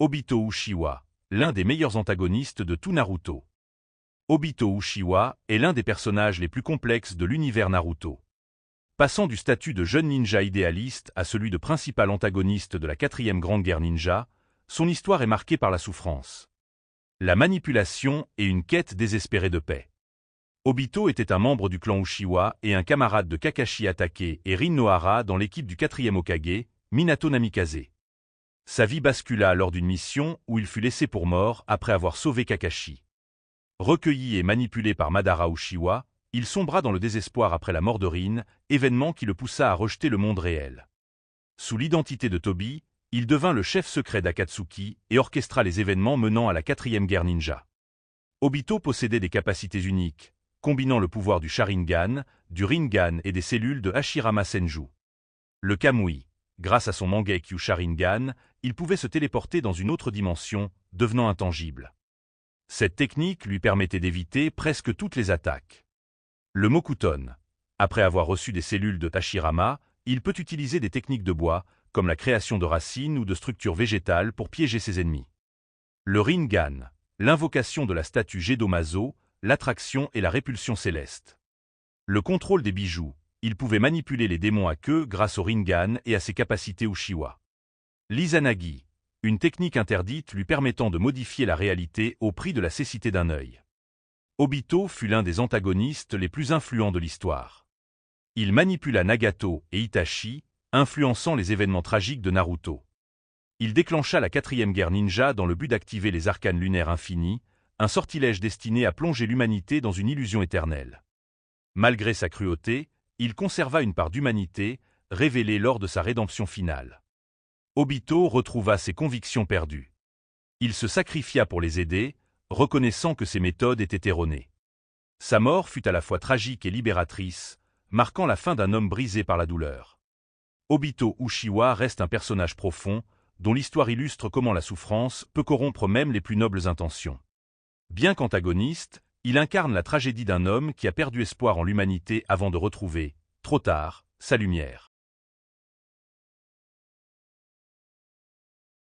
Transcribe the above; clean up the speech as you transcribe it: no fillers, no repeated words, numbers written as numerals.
Obito Uchiwa, l'un des meilleurs antagonistes de tout Naruto. Obito Uchiwa est l'un des personnages les plus complexes de l'univers Naruto. Passant du statut de jeune ninja idéaliste à celui de principal antagoniste de la 4e Grande Guerre Ninja, son histoire est marquée par la souffrance, la manipulation et une quête désespérée de paix. Obito était un membre du clan Uchiwa et un camarade de Kakashi Hatake et Rin Nohara dans l'équipe du 4e Hokage, Minato Namikaze. Sa vie bascula lors d'une mission où il fut laissé pour mort après avoir sauvé Kakashi. Recueilli et manipulé par Madara Uchiwa, il sombra dans le désespoir après la mort de Rin, événement qui le poussa à rejeter le monde réel. Sous l'identité de Tobi, il devint le chef secret d'Akatsuki et orchestra les événements menant à la 4e guerre ninja. Obito possédait des capacités uniques, combinant le pouvoir du Sharingan, du Rinnegan et des cellules de Hashirama Senju. Le Kamui. Grâce à son Mangekyo Sharingan, il pouvait se téléporter dans une autre dimension, devenant intangible. Cette technique lui permettait d'éviter presque toutes les attaques. Le Mokuton. Après avoir reçu des cellules de Hashirama, il peut utiliser des techniques de bois, comme la création de racines ou de structures végétales pour piéger ses ennemis. Le Rinnegan. L'invocation de la statue Gedo-Mazo, l'attraction et la répulsion céleste. Le contrôle des bijoux. Il pouvait manipuler les démons à queue grâce au Rinnegan et à ses capacités Uchiwa. L'Izanagi, une technique interdite lui permettant de modifier la réalité au prix de la cécité d'un œil. Obito fut l'un des antagonistes les plus influents de l'histoire. Il manipula Nagato et Itachi, influençant les événements tragiques de Naruto. Il déclencha la 4e guerre ninja dans le but d'activer les arcanes lunaires infinis, un sortilège destiné à plonger l'humanité dans une illusion éternelle. Malgré sa cruauté, il conserva une part d'humanité, révélée lors de sa rédemption finale. Obito retrouva ses convictions perdues. Il se sacrifia pour les aider, reconnaissant que ses méthodes étaient erronées. Sa mort fut à la fois tragique et libératrice, marquant la fin d'un homme brisé par la douleur. Obito Uchiwa reste un personnage profond, dont l'histoire illustre comment la souffrance peut corrompre même les plus nobles intentions. Bien qu'antagoniste, il incarne la tragédie d'un homme qui a perdu espoir en l'humanité avant de retrouver, trop tard, sa lumière.